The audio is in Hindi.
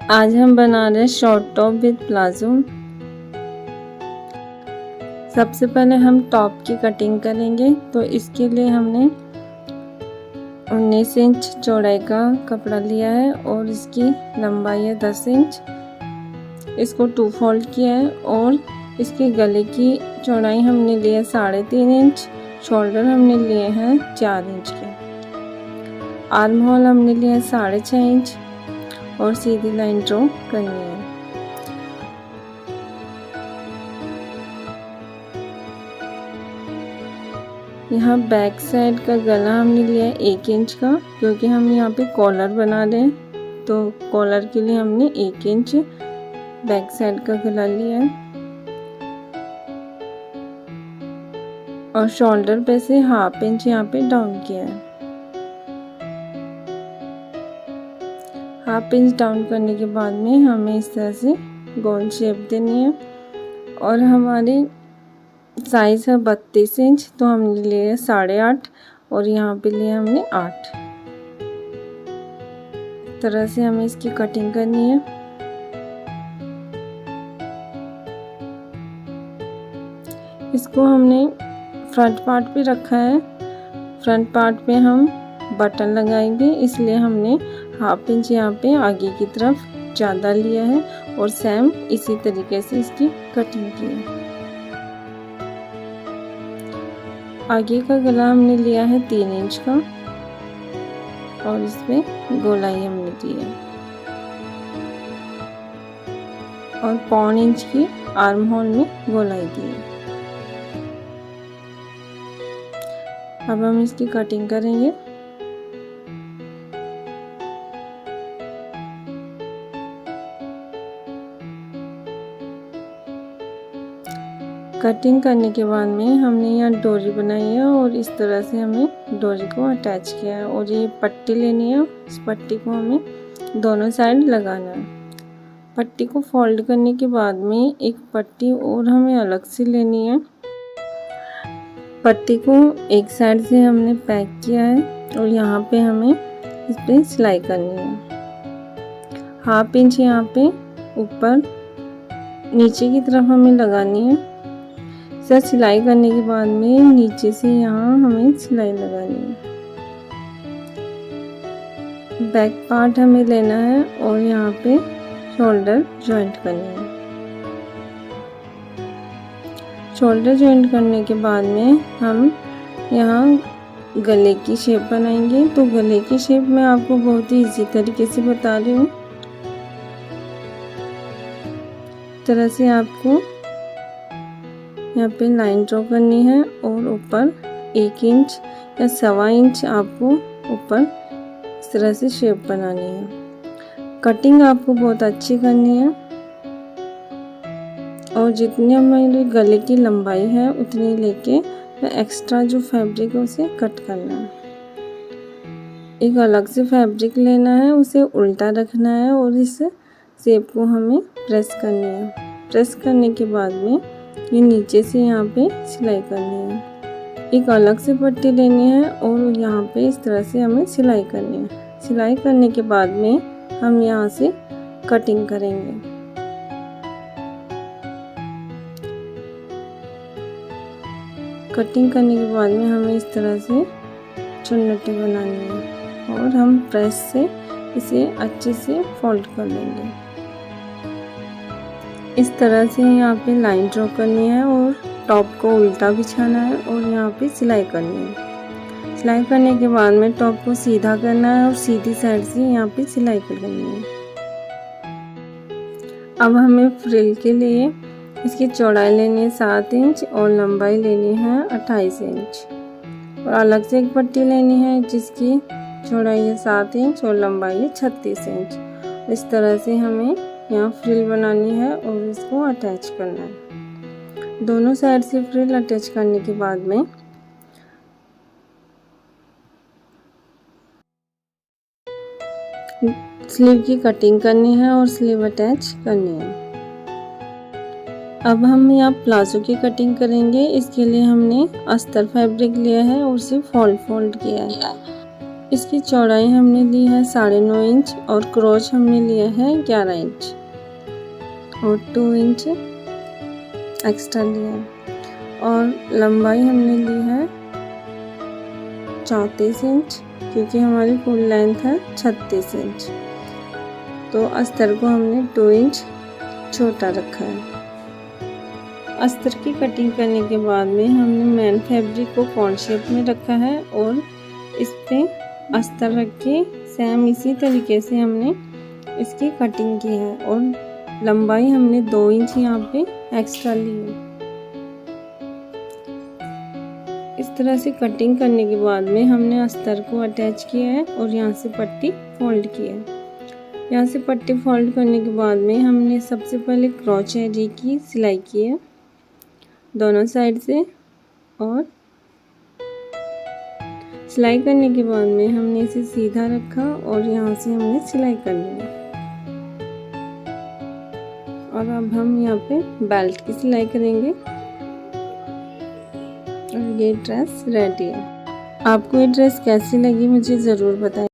आज हम बना रहे हैं शॉर्ट टॉप विद प्लाजो। सबसे पहले हम टॉप की कटिंग करेंगे, तो इसके लिए हमने 19 इंच चौड़ाई का कपड़ा लिया है और इसकी लंबाई है 10 इंच। इसको 2 फोल्ड किया है और इसके गले की चौड़ाई हमने ली है 3.5 इंच। शोल्डर हमने लिए हैं 4 इंच के। आर्म होल हमने लिया है 6.5 इंच और सीधी लाइन ड्रॉ करनी है। यहाँ बैक साइड का गला हमने लिया है 1 इंच का, क्योंकि हम यहाँ पे कॉलर बना रहे हैं, तो कॉलर के लिए हमने 1 इंच बैक साइड का गला लिया है। और शोल्डर पे से 1/2 इंच यहाँ पे डाउन किया है। 1/2 इंच डाउन करने के बाद में हमें इस तरह से गोल शेप देनी है। और हमारी साइज है 32 इंच, तो हमने लिए 8.5 और यहाँ पे लिया हमने 8। इस तरह से हमें इसकी कटिंग करनी है। इसको हमने फ्रंट पार्ट पे रखा है। फ्रंट पार्ट पे हम बटन लगाएंगे, इसलिए हमने 1/2 इंच यहाँ पे आगे की तरफ ज़्यादा लिया है और सेम इसी तरीके से इसकी कटिंग की है। आगे का गला हमने लिया है 3 इंच का और इसमें गोलाई हमने दी है और 1/4 इंच की आर्म होल में गोलाई दी है। अब हम इसकी कटिंग करेंगे। कटिंग करने के बाद में हमने यहाँ डोरी बनाई है और इस तरह से हमें डोरी को अटैच किया है। और ये पट्टी लेनी है, इस पट्टी को हमें दोनों साइड लगाना है। पट्टी को फोल्ड करने के बाद में एक पट्टी और हमें अलग से लेनी है। पट्टी को एक साइड से हमने पैक किया है और यहाँ पे हमें इस पे सिलाई करनी है। 1/2 इंच यहाँ पे ऊपर नीचे की तरफ हमें लगानी है। इसे सिलाई करने के बाद में नीचे से यहाँ हमें सिलाई लगानी है। बैक पार्ट हमें लेना है और यहाँ पे शोल्डर जॉइंट करनी है। शोल्डर जॉइंट करने के बाद में हम यहाँ गले की शेप बनाएंगे। तो गले की शेप मैं आपको बहुत ही इजी तरीके से बता रही हूँ। इस तरह से आपको यहाँ पे लाइन ड्रॉ करनी है और ऊपर 1 इंच या 1.25 इंच आपको ऊपर इस तरह से शेप बनानी है। कटिंग आपको बहुत अच्छी करनी है और जितनी हमारे गले की लंबाई है उतनी लेके एक्स्ट्रा जो फैब्रिक है उसे कट करना है। एक अलग से फैब्रिक लेना है, उसे उल्टा रखना है और इस शेप को हमें प्रेस करनी है। प्रेस करने के बाद में ये नीचे से यहाँ पे सिलाई करनी है। एक अलग से पट्टी लेनी है और यहाँ पे इस तरह से हमें सिलाई करनी है। सिलाई करने के बाद में हम यहाँ से कटिंग करेंगे। कटिंग करने के बाद में हमें इस तरह से चुन्नटी बनानी है और हम प्रेस से इसे अच्छे से फोल्ड कर लेंगे। इस तरह से यहाँ पे लाइन ड्रॉ करनी है और टॉप को उल्टा बिछाना है और यहाँ पे सिलाई करनी है। सिलाई करने के बाद में टॉप को सीधा करना है और सीधी साइड से यहाँ पे सिलाई करनी है। अब हमें फ्रिल के लिए इसकी चौड़ाई लेनी है 7 इंच और लंबाई लेनी है 28 इंच और अलग से एक पट्टी लेनी है जिसकी चौड़ाई है 7 इंच और लंबाई है 36 इंच। इस तरह से हमें यहाँ फ्रिल बनानी है और इसको अटैच करना है। दोनों साइड से फ्रिल अटैच करने के बाद में स्लीव की कटिंग करनी है और स्लीव अटैच करनी है। अब हम यहाँ प्लाजो की कटिंग करेंगे। इसके लिए हमने अस्तर फैब्रिक लिया है और उसे फोल्ड किया है। इसकी चौड़ाई हमने ली है 9.5 इंच और क्रॉच हमने लिया है 11 इंच और 2 इंच एक्स्ट्रा लिया है और लंबाई हमने ली है 34 इंच क्योंकि हमारी फुल लेंथ है 36 इंच। तो अस्तर को हमने 2 इंच छोटा रखा है। अस्तर की कटिंग करने के बाद में हमने मेन फैब्रिक को कॉर्न शेप में रखा है और इस पे अस्तर रख के सेम इसी तरीके से हमने इसकी कटिंग की है और लंबाई हमने 2 इंच यहाँ पे एक्स्ट्रा ली है। इस तरह से कटिंग करने के बाद में हमने अस्तर को अटैच किया है और यहाँ से पट्टी फोल्ड किया है। यहाँ से पट्टी फोल्ड करने के बाद में हमने सबसे पहले क्रॉच एरी की सिलाई की है दोनों साइड से और सिलाई करने के बाद में हमने इसे सीधा रखा और यहाँ से हमने सिलाई कर ली और अब हम यहाँ पे बेल्ट की सिलाई करेंगे और ये ड्रेस रेडी है। आपको ये ड्रेस कैसी लगी मुझे ज़रूर बताएं।